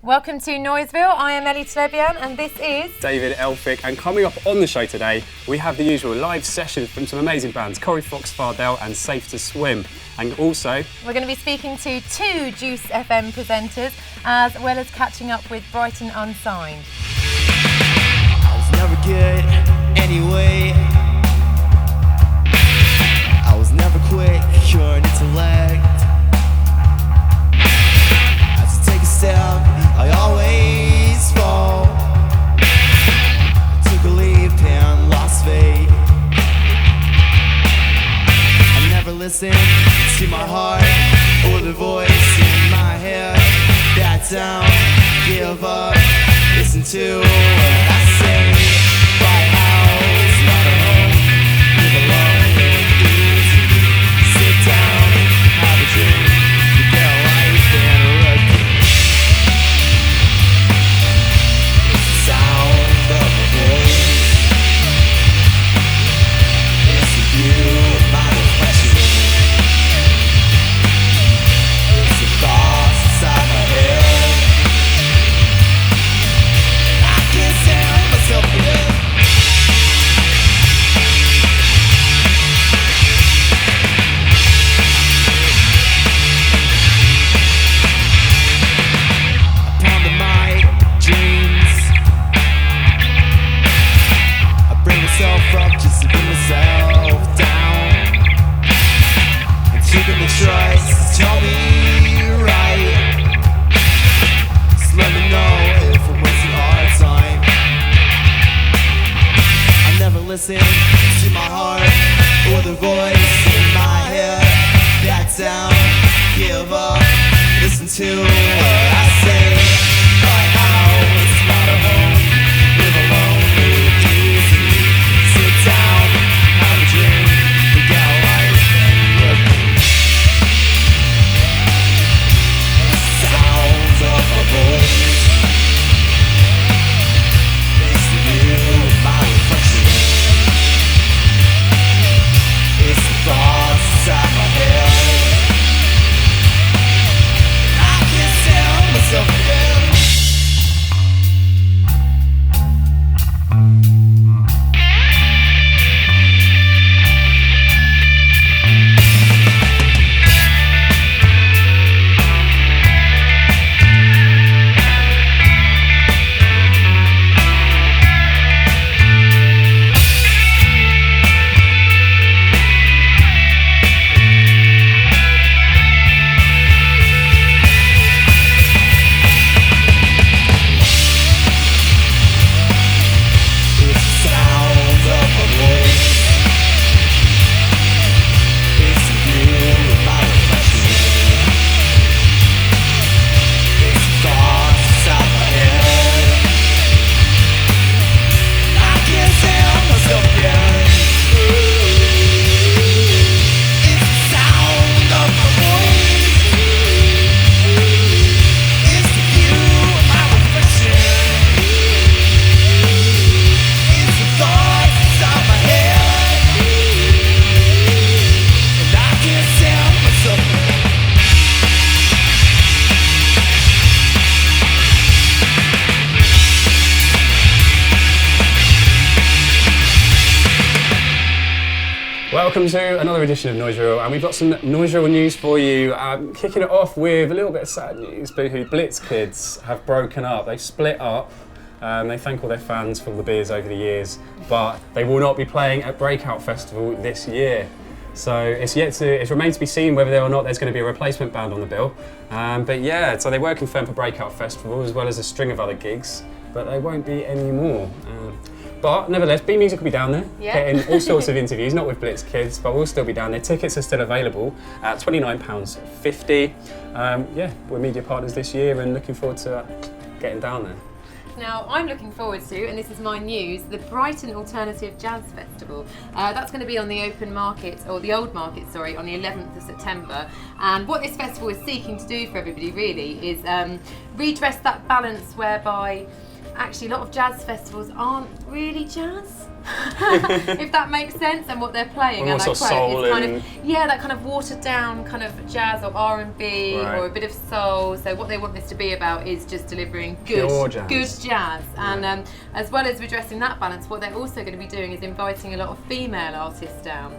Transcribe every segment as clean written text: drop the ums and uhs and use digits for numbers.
Welcome to Noiseville. I am Ellie Tlebian and this is David Elphick, and coming up on the show today we have the usual live sessions from some amazing bands, Corey Fox Fardell and Safe to Swim, and also we're going to be speaking to two Juice FM presenters as well as catching up with Brighton Unsigned. I was never good anyway. I was never quick, pure intellect. As I take a step, I always fall. Took a leap and lost faith. I never listened to my heart or the voice in my head. Back down, give up, listen to what I say. Buy a house, not a home, live alone, easy. Sit down, have a drink, forget life and a rugby. It's the sound of a voice. It's the view of my reflection. It's the thoughts inside my head. I can't stand myself again. I ponder my dreams. I bring myself up just to bring myself down. And taking the trust to tell me right. Just let me know if I'm wasting our time. I never listen to my heart or the voice in my head. Back down, give up, listen to what I say. My house, not a home, live alone, live easy. Sit down, have a drink, forget life and look. Sounds of a voice. It's the view of my reflection. It's the thoughts inside my head. I can't stand myself again. It's the sound of a voice. It's the view of my reflection. It's the thoughts inside my head. I can't stand myself again. It's the sound of a voice. It's the view of my reflection. It's the thoughts inside my head. And I can't stand myself again. welcome to another edition of Noiseville, and we've got some Noiseville news for you. Kicking it off with a little bit of sad news. Boohoo, Blitz Kids have broken up. They've split up. They thank all their fans for all the beers over the years, but they will not be playing at Breakout Festival this year. So it remains to be seen whether or not there's going to be a replacement band on the bill. But yeah, so they were confirmed for Breakout Festival as well as a string of other gigs, but they won't be any more. But nevertheless, B Music will be down there, getting all sorts of interviews, not with Blitz Kids, but we'll still be down there. Tickets are still available at £29.50. Yeah, we're media partners this year and looking forward to getting down there. Now, I'm looking forward to, and this is my news, the Brighton Alternative Jazz Festival. That's going to be on the open market, or the old market, sorry, on the 11th of September. And what this festival is seeking to do for everybody really is redress that balance whereby actually a lot of jazz festivals aren't really jazz. if that makes sense, and what they're playing. Well, and I sort of quote, soul it's kind and- of, yeah, that kind of watered down kind of jazz or R&B Right. or a bit of soul. So what they want this to be about is just delivering Pure good jazz. jazz. And as well as redressing that balance, what they're also going to be doing is inviting a lot of female artists down,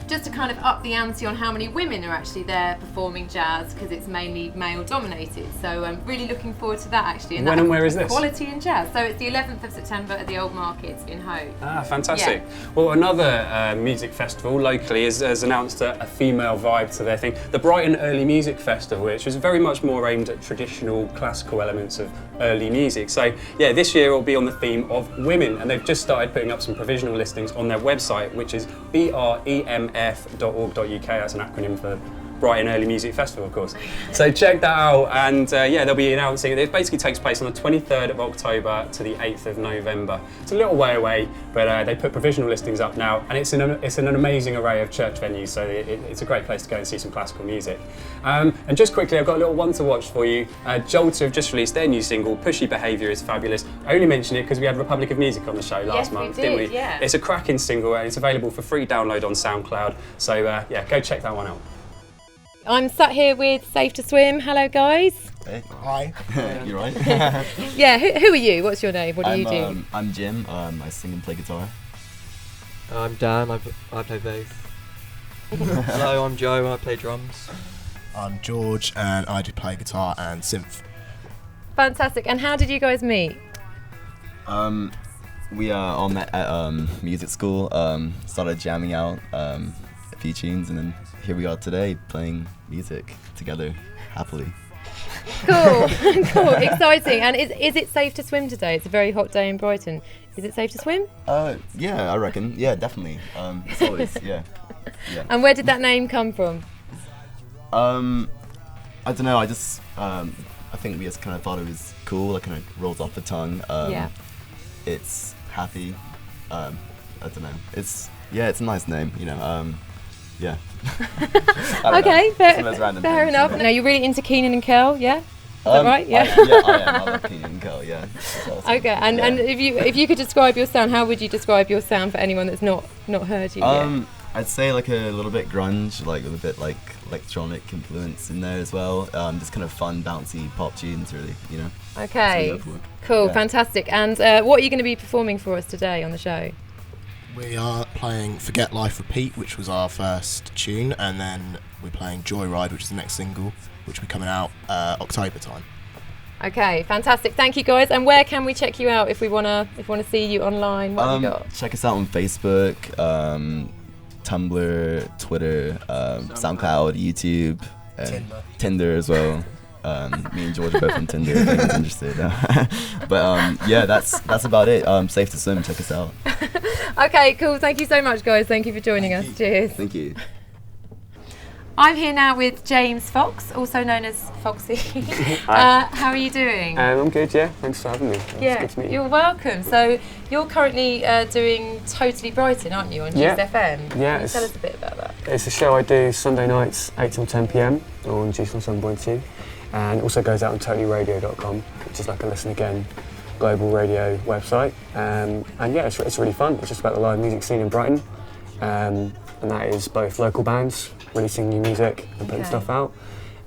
just to kind of up the ante on how many women are actually there performing jazz, because it's mainly male dominated. So I'm really looking forward to that actually. When and where is this? Quality in jazz. So it's the 11th of September at the Old Market in Hope. Ah, fantastic. Well, another music festival locally has announced a female vibe to their thing. The Brighton Early Music Festival, which is very much more aimed at traditional classical elements of early music. So, yeah, this year it will be on the theme of women, and they've just started putting up some provisional listings on their website, which is bremf.org.uk. That's an acronym for Brighton Early Music Festival, of course. So check that out, and yeah, they'll be announcing it. It basically takes place on the 23rd of October to the 8th of November. It's a little way away, but they put provisional listings up now, and it's an amazing array of church venues, so it's a great place to go and see some classical music. And just quickly, I've got a little one to watch for you. Jolter have just released their new single, Pushy Behaviour is Fabulous. I only mention it because we had Republic of Music on the show last month, didn't we? Yeah. It's a cracking single, and it's available for free download on SoundCloud, so yeah, go check that one out. I'm sat here with Safe to Swim. Hello, guys. Hey. Hi. You're right. Yeah, who are you? What's your name? What do you do? I'm Jim. I sing and play guitar. I'm Dan, I play bass. Hello, I'm Joe, I play drums. I'm George and I do play guitar and synth. Fantastic. And how did you guys meet? We all met at music school. Started jamming out a few tunes, and then here we are today playing music together happily. Cool, cool, exciting. And is it safe to swim today? It's a very hot day in Brighton. Is it safe to swim? Yeah, I reckon. Yeah, definitely. It's always, yeah. And where did that name come from? I don't know. I just, I think we just kind of thought it was cool. It kind of rolls off the tongue. Yeah. It's happy. I don't know. It's a nice name. You know. Yeah. Okay, fair thing, enough. so. Now you're really into Keenan and Kel, yeah? Is that right? Yeah. I am. I love Keenan and Kel. Yeah. That's awesome. Okay, and if you could describe your sound, how would you describe your sound for anyone that's not heard you yet? I'd say like a little bit grunge, like with a bit like electronic influence in there as well. Just kind of fun, bouncy pop tunes, really. You know. Okay. That's what we go for. Cool, Yeah. fantastic. And what are you going to be performing for us today on the show? We are playing Forget Life Repeat, which was our first tune, and then we're playing Joyride, which is the next single, which will be coming out October time. Okay, fantastic. Thank you, guys. And where can we check you out if we wanna see you online? What have you got? Check us out on Facebook, Tumblr, Twitter, SoundCloud, YouTube, Tinder as well. Me and George are both on Tinder if anyone's interested. But yeah, that's about it. Safe to Swim, check us out. Okay, cool. Thank you so much, guys. Thank you for joining us. Cheers. Thank you. I'm here now with James Fox, also known as Foxy. How are you doing? I'm good, yeah. Thanks for having me. It's good to meet you. You're welcome. So you're currently doing Totally Brighton, aren't you, on Yeah. GSFM? Yeah, Can you it's- tell us a bit about that? It's a show I do Sunday nights, 8 till 10 p.m. on GSFM 7.2, and it also goes out on totallyradio.com, which is like a listen again global radio website. And yeah, it's really fun. It's just about the live music scene in Brighton, and that is both local bands releasing new music and putting stuff out,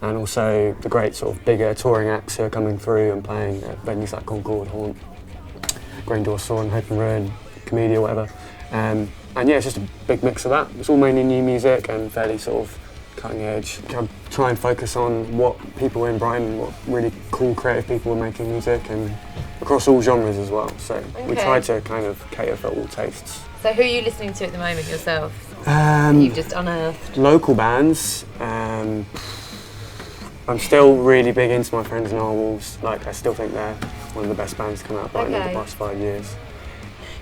and also the great sort of bigger touring acts who are coming through and playing at venues like Concord, Haunt, Green Door Soaring, Hope and Ruin, Comedia, whatever. And yeah, it's just a big mix of that. It's all mainly new music and fairly sort of cutting edge. I try and focus on what people in Brighton, what really cool creative people are making music, and across all genres as well. So we try to kind of cater for all tastes. So who are you listening to at the moment yourself? You've just unearthed. Local bands. I'm still really big into my friends Narwhals. Like, I still think they're one of the best bands to come out of Brighton in the past 5 years.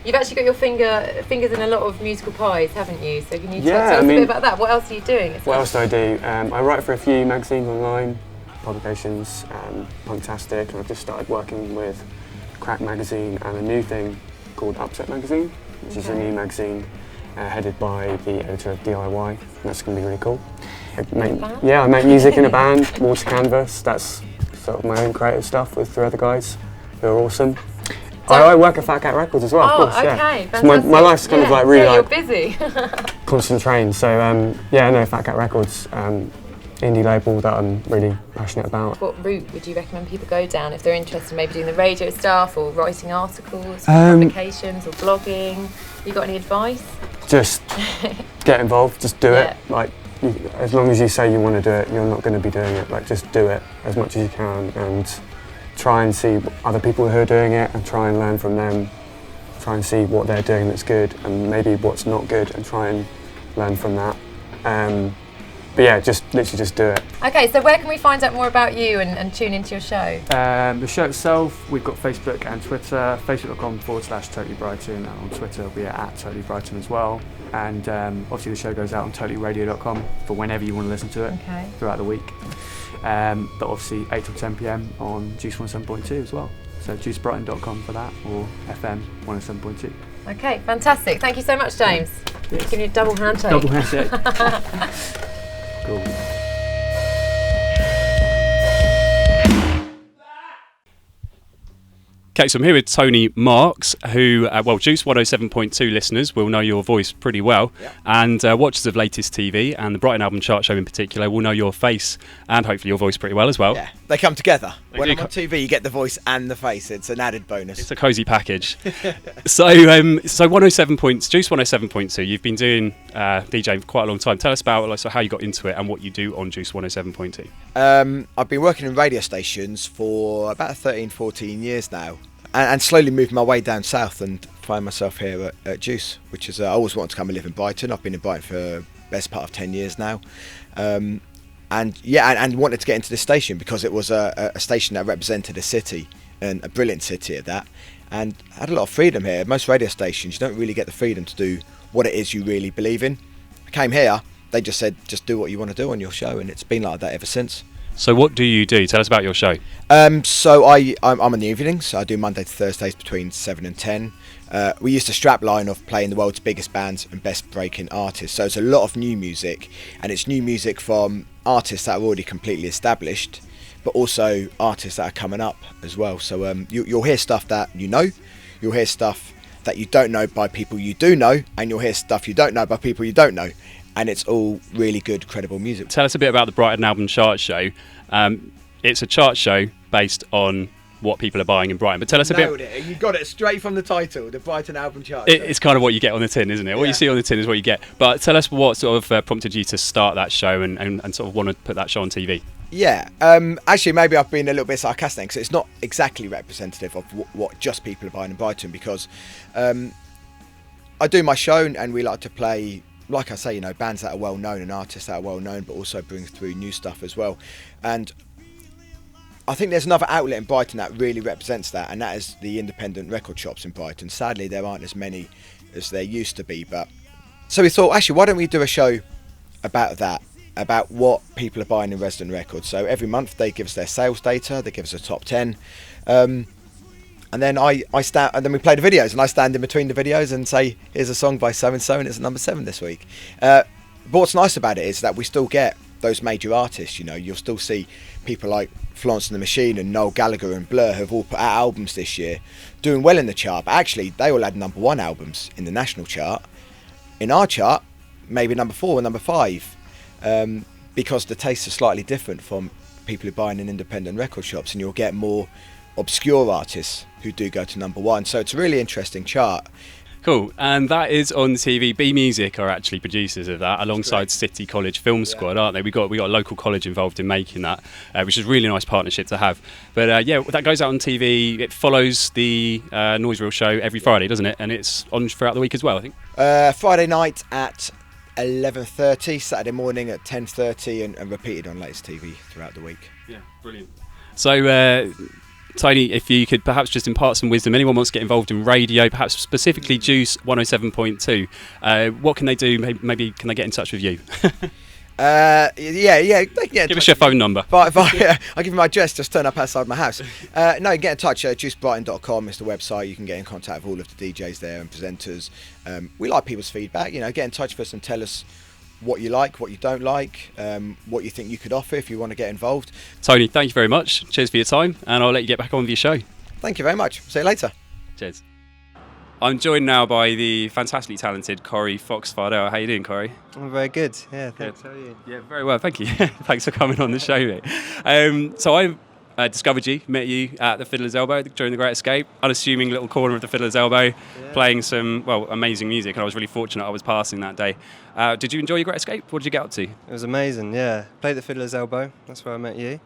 You've actually got your fingers in a lot of musical pies, haven't you? So can you tell us I a mean, bit about that? What else are you doing? What else do I do? I write for a few magazines online, publications, Punktastic, and I've just started working with Crack magazine and a new thing called Upset magazine, which is a new magazine headed by the editor of DIY, and that's going to be really cool. I make music in a band, Water Canvas, that's sort of my own creative stuff with 3 other guys who are awesome. I work at Fat Cat Records as well, of course. okay, Yeah. fantastic. So my life's kind of like really you're like busy. constant train. So yeah, no, Fat Cat Records, indie label that I'm really passionate about. What route would you recommend people go down if they're interested in maybe doing the radio stuff or writing articles, for publications or blogging? You got any advice? Just get involved, just do Yeah. it. Like, as long as you say you want to do it, you're not going to be doing it. Like, just do it as much as you can and try and see other people who are doing it and try and learn from them. Try and see what they're doing that's good and maybe what's not good and try and learn from that. But yeah, literally just do it. Okay, so where can we find out more about you and tune into your show? The show itself, we've got Facebook and Twitter, facebook.com/Totally Brighton, and on Twitter we're at Totally Brighton as well. And obviously the show goes out on totallyradio.com for whenever you want to listen to it throughout the week. But obviously 8 till 10 PM on Juice 107.2 as well. So juicebrighton.com for that, or FM 107.2. Okay, fantastic. Thank you so much, James. Yes. Give me a double handshake. Double handshake. Cool. Okay, so I'm here with Tony Marks, who, Juice 107.2 listeners will know your voice pretty well, and watchers of Latest TV and the Brighton Album Chart Show in particular will know your face and hopefully your voice pretty well as well. Yeah, they come together. They When do I'm on TV, you get the voice and the face. It's an added bonus. It's a cosy package. So Juice 107.2, you've been doing DJing for quite a long time. Tell us about how you got into it and what you do on Juice 107.2. I've been working in radio stations for about 13, 14 years now, and slowly moved my way down south and find myself here at Juice, which is I always wanted to come and live in Brighton. I've been in Brighton for the best part of 10 years now. And wanted to get into this station because it was a station that represented a city, and a brilliant city at that, and had a lot of freedom here. Most radio stations, you don't really get the freedom to do what it is you really believe in. I came here, they just said, just do what you want to do on your show, and it's been like that ever since. So what do you do? Tell us about your show. So I'm in the evenings. I do Monday to Thursdays between 7 and 10. We used a strap line of playing the world's biggest bands and best breaking artists. So it's a lot of new music, and it's new music from artists that are already completely established, but also artists that are coming up as well. So you'll hear stuff that you know, you'll hear stuff that you don't know by people you do know, and you'll hear stuff you don't know by people you don't know. And it's all really good, credible music. Tell us a bit about the Brighton Album Chart Show. It's a chart show based on what people are buying in Brighton. But tell us a bit. Nailed it. You got it straight from the title, the Brighton Album Chart. It's kind of what you get on the tin, isn't it? What you see on the tin is what you get. But tell us what sort of prompted you to start that show and sort of want to put that show on TV. Yeah, actually maybe I've been a little bit sarcastic because it's not exactly representative of what just people are buying in Brighton, because I do my show and we like to play, like I say, bands that are well known and artists that are well known, but also bring through new stuff as well. And I think there's another outlet in Brighton that really represents that, and that is the independent record shops in Brighton. Sadly, there aren't as many as there used to be, but so we thought, actually, why don't we do a show about that, about what people are buying in resident records. So every month they give us their sales data, they give us a top 10, and then I stand, and then we play the videos, and I stand in between the videos and say, here's a song by so and so, and it's number 7 this week. But what's nice about it is that we still get those major artists. You'll still see people like Florence and the Machine and Noel Gallagher and Blur have all put out albums this year, doing well in the chart. But actually, they all had number 1 albums in the national chart. In our chart, maybe number 4 or number 5, because the tastes are slightly different from people who are buying in independent record shops, and you'll get more obscure artists who do go to number 1. So it's a really interesting chart. Cool, and that is on TV. B Music are actually producers of that, alongside City College Film Squad, aren't they? We got a local college involved in making that, which is a really nice partnership to have. But that goes out on TV. It follows the Noise Reel show every Friday, doesn't it? And it's on throughout the week as well, I think. Friday night at 11:30, Saturday morning at 10:30, and repeated on Latest TV throughout the week. Yeah, brilliant. So, Tony, if you could perhaps just impart some wisdom, anyone wants to get involved in radio, perhaps specifically Juice 107.2, what can they do? Maybe can they get in touch with you? Give us your phone number. I'll give you my address, just turn up outside my house. No, get in touch. JuiceBrighton.com is the website. You can get in contact with all of the DJs there and presenters. We like people's feedback. Get in touch with us and tell us what you like, what you don't like, what you think you could offer if you want to get involved. Tony, thank you very much. Cheers for your time, and I'll let you get back on with your show. Thank you very much. See you later. Cheers. I'm joined now by the fantastically talented Corey Fox-Fardell. How you doing, Corey? I'm very good. Yeah, thanks. How are you? Yeah, very well, thank you. Thanks for coming on the show, mate. So I discovered you, met you at the Fiddler's Elbow during the Great Escape, unassuming little corner of the Fiddler's Elbow, playing some, amazing music, and I was really fortunate I was passing that day. Did you enjoy your Great Escape? What did you get up to? It was amazing, yeah. Played the Fiddler's Elbow, that's where I met you.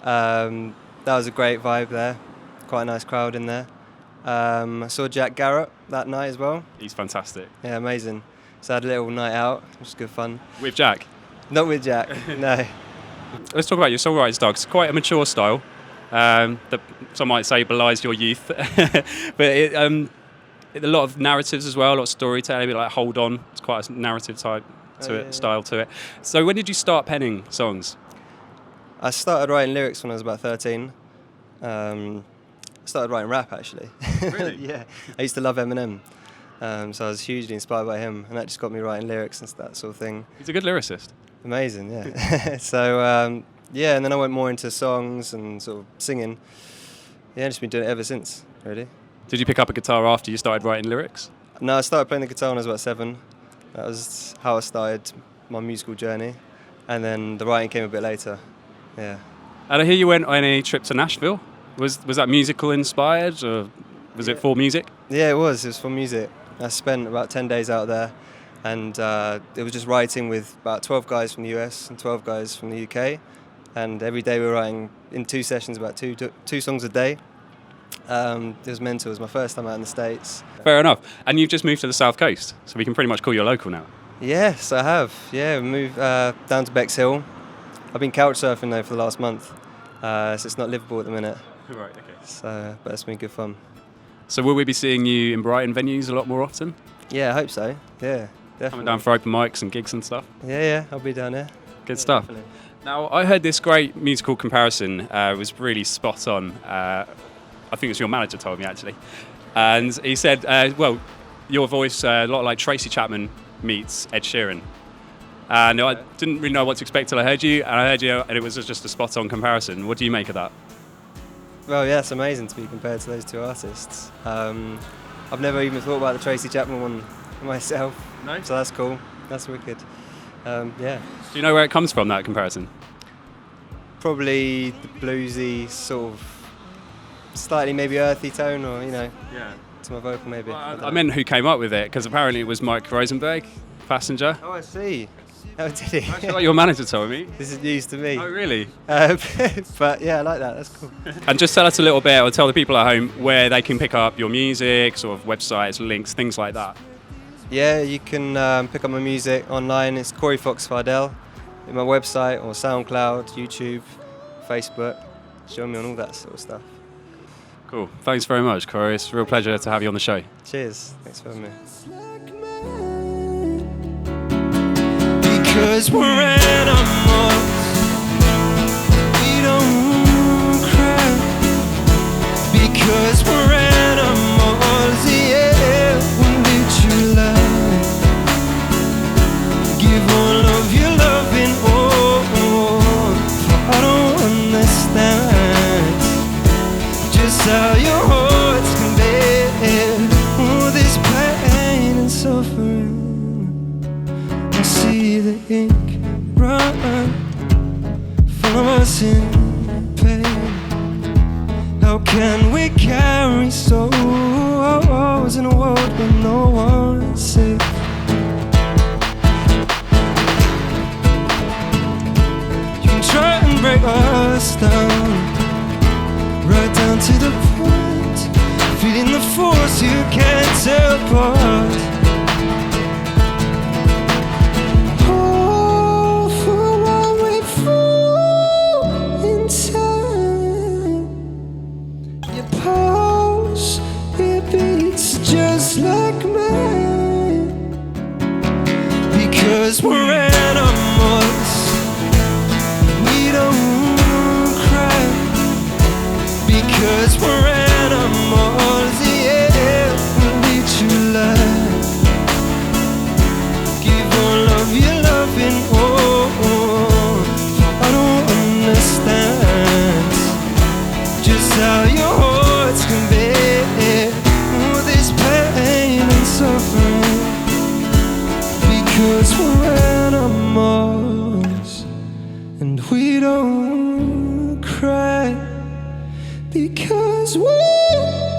That was a great vibe there, quite a nice crowd in there. I saw Jack Garrett that night as well. He's fantastic. Yeah, amazing. So I had a little night out, which was good fun. With Jack? Not with Jack, no. Let's talk about your songwriting style. It's quite a mature style that some might say belies your youth. But a lot of narratives as well, a lot of storytelling, a bit like Hold On. It's quite a narrative type style to it. So when did you start penning songs? I started writing lyrics when I was about 13. I started writing rap, actually. Really? Yeah. I used to love Eminem. So I was hugely inspired by him, and that just got me writing lyrics and that sort of thing. He's a good lyricist. Amazing, yeah. So, and then I went more into songs and sort of singing. Yeah, just been doing it ever since, really. Did you pick up a guitar after you started writing lyrics? No, I started playing the guitar when I was about 7. That was how I started my musical journey. And then the writing came a bit later, yeah. And I hear you went on a trip to Nashville. Was that musical inspired, or was it for music? Yeah, it was for music. I spent about 10 days out there, and it was just writing with about 12 guys from the US and 12 guys from the UK, and every day we were writing in 2 sessions about two songs a day. It was mental. It was my first time out in the States. Fair enough. And you've just moved to the South Coast, so we can pretty much call you a local now. Yes, I have. Yeah, we moved down to Bexhill. I've been couch surfing though for the last month, so it's not livable at the minute. Right, okay. So, but it's been good fun. So will we be seeing you in Brighton venues a lot more often? Yeah, I hope so. Yeah, definitely. Coming down for open mics and gigs and stuff? Yeah, I'll be down there. Good stuff. Definitely. Now, I heard this great musical comparison was really spot on. I think it was your manager told me, actually. And he said, your voice a lot like Tracy Chapman meets Ed Sheeran. And I didn't really know what to expect till I heard you, and it was just a spot-on comparison. What do you make of that? Well, yeah, it's amazing to be compared to those two artists. I've never even thought about the Tracy Chapman one myself. No? So that's cool. That's wicked. Yeah. Do you know where it comes from, that comparison? Probably the bluesy sort of slightly maybe earthy tone, or Yeah. to my vocal maybe. Well, I meant who came up with it, because apparently it was Mike Rosenberg, Passenger. Oh, I see. Oh, did he? That's what your manager told me. This is news to me. Oh, really? But yeah, I like that. That's cool. And just tell us a little bit, or tell the people at home where they can pick up your music, sort of websites, links, things like that. Yeah, you can pick up my music online. It's Corey Fox-Fardell. In my website or SoundCloud, YouTube, Facebook. Show me on all that sort of stuff. Cool. Thanks very much, Corey. It's a real pleasure to have you on the show. Cheers. Thanks for having me. Because we're animals, we don't cry. Because we're animals, yeah, we live true life. Give all of your loving, for I don't understand just how your hearts can bear all this pain and suffering. I see the ink run from us in pain. How can we carry souls in a world where no one's safe? You can try and break us down, right down to the point, feeling the force you can't tell apart. Just like mine. Because we're animals, we don't cry. Because we're animals, yeah, we lead true life. woo.